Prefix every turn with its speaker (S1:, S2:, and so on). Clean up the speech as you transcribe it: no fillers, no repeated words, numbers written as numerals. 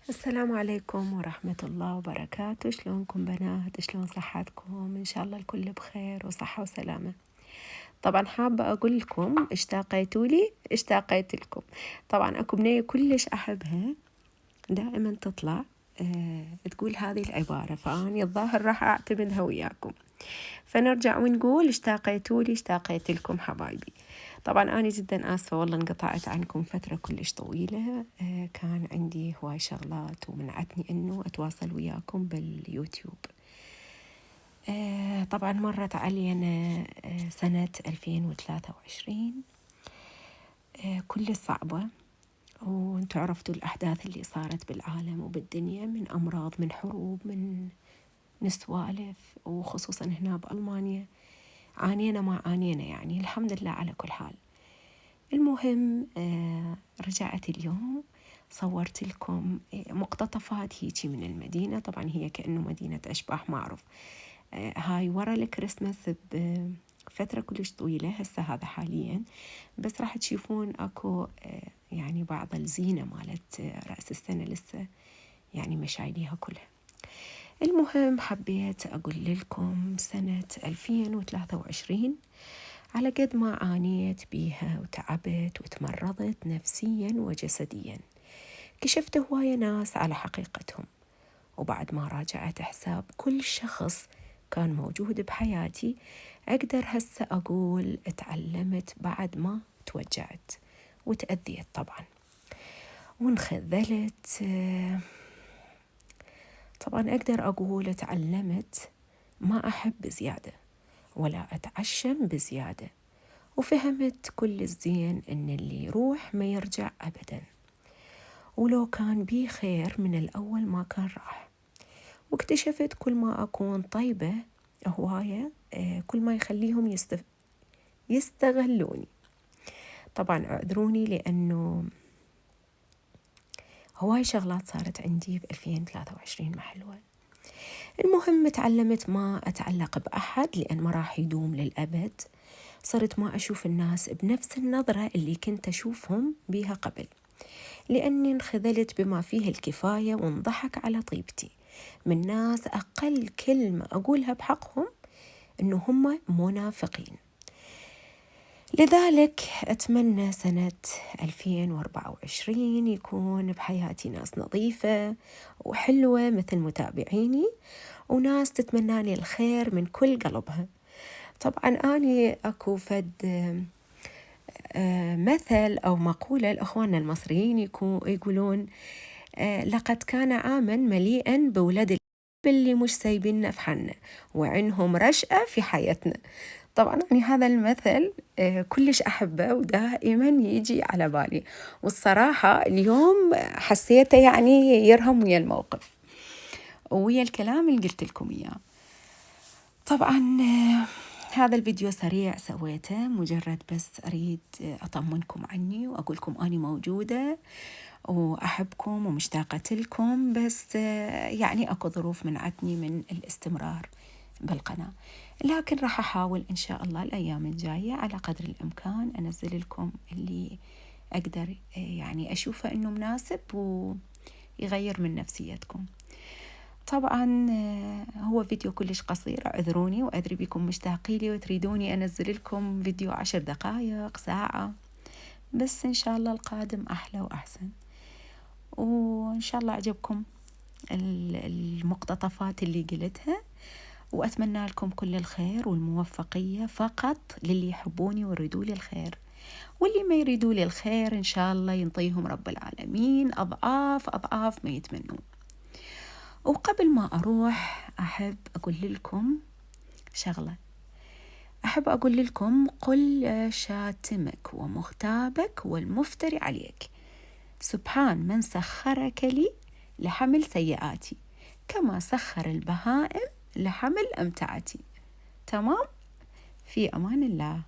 S1: السلام عليكم ورحمة الله وبركاته. شلونكم بنات؟ شلون صحتكم؟ إن شاء الله الكل بخير وصحة وسلامة. طبعا حابة أقول لكم اشتاقيتوا لي اشتاقيت لكم. طبعا أكو بنية كلش أحبها دائما تطلع تقول هذه العبارة، فأنا الظاهر راح أعتمدها وياكم. فنرجع ونقول اشتاقيتوا لي اشتاقيت لكم حبايبي. طبعا أنا جدا آسفة والله انقطعت عنكم فترة كلش طويلة. كان عندي هواي شغلات ومنعتني أنه أتواصل وياكم باليوتيوب. طبعا مرت علينا سنة 2023 كل صعبة، وانتوا عرفتوا الأحداث اللي صارت بالعالم وبالدنيا، من أمراض، من حروب، من نسوالف، وخصوصا هنا بألمانيا عانينا ما عانينا، يعني الحمد لله على كل حال. المهم رجعت اليوم صورت لكم مقتطفات هيجي من المدينة. طبعا هي كأنه مدينة أشباح، ما أعرف. هاي ورا الكريسماس بفترة كلش طويلة، هسه هذا حاليا بس راح تشوفون أكو يعني بعض الزينة مالت رأس السنة لسه يعني مشايليها كلها. المهم حبيت أقول لكم سنة 2023 على قد ما عانيت بيها وتعبت وتمرضت نفسيا وجسديا، كشفت هواية ناس على حقيقتهم. وبعد ما راجعت حساب كل شخص كان موجود بحياتي، أقدر هسه أقول اتعلمت بعد ما توجعت وتأذيت طبعا وانخذلت. طبعا أقدر أقول تعلمت ما أحب زيادة ولا أتعشم بزيادة، وفهمت كل الزين إن اللي يروح ما يرجع أبدا، ولو كان بي خير من الأول ما كان راح. واكتشفت كل ما أكون طيبة هواية كل ما يخليهم يستغلوني. طبعا اعذروني لأنه هواي شغلات صارت عندي ب 2023 ما حلوة. المهم تعلمت ما أتعلق بأحد لأن ما راح يدوم للأبد. صرت ما أشوف الناس بنفس النظرة اللي كنت أشوفهم بيها قبل، لأني انخذلت بما فيه الكفاية وانضحك على طيبتي من ناس أقل كلمة أقولها بحقهم إنه هم منافقين. لذلك أتمنى سنة 2024 يكون بحياتي ناس نظيفة وحلوة مثل متابعيني، وناس تتمناني الخير من كل قلبها. طبعا أني أكو فد مثل أو مقولة لأخواننا المصريين يقولون لقد كان عاما مليئا بولاد اللي مش سايبيننا في حالنا وعنهم رشقة في حياتنا. طبعا يعني هذا المثل كلش أحبه ودائما يجي على بالي، والصراحة اليوم حسيته يعني يرهم ويا الموقف ويا الكلام اللي قلت لكم إياه. طبعا هذا الفيديو سريع سويته مجرد بس أريد أطمنكم عني وأقولكم أني موجودة وأحبكم ومشتاقة لكم، بس يعني أكو ظروف منعتني من الاستمرار بالقناة، لكن راح أحاول إن شاء الله الأيام الجاية على قدر الإمكان أنزل لكم اللي أقدر يعني أشوفه إنه مناسب ويغير من نفسيتكم. طبعا هو فيديو كلش قصير، اعذروني، وأدري بكم مشتاقين لي وتريدوني أنزل لكم فيديو 10 دقائق ساعة، بس إن شاء الله القادم أحلى وأحسن. وإن شاء الله عجبكم المقتطفات اللي قلتها، وأتمنى لكم كل الخير والموفقية فقط للي يحبوني ويريدوا لي الخير، واللي ما يريدوا لي الخير إن شاء الله ينطيهم رب العالمين أضعاف أضعاف ما يتمنون. وقبل ما أروح أحب أقول لكم شغلة، أحب أقول لكم قل شاتمك ومغتابك والمفتري عليك سبحان من سخرك لي لحمل سيئاتي كما سخر البهائم لحمل أمتعتي. تمام؟ في أمان الله.